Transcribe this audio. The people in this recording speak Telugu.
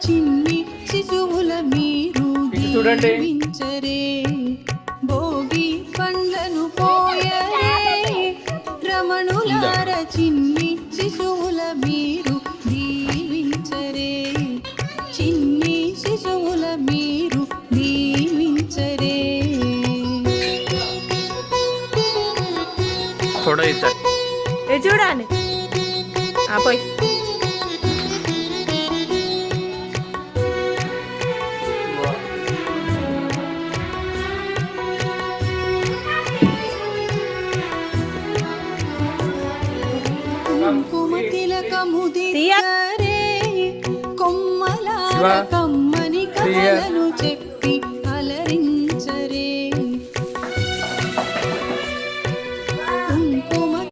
చిన్ని శిశువుల మీరు దీవించరే భోగి పండ్లను పోయరే రమణులార చిన్ని శిశువుల మీరు దీవించరే చిన్ని శిశువుల మీరు దీవించరే చూడండి పోయి కుంకుమ తిలకము దిద్దరే కొమ్మలార కమ్మని కథలను చెప్పి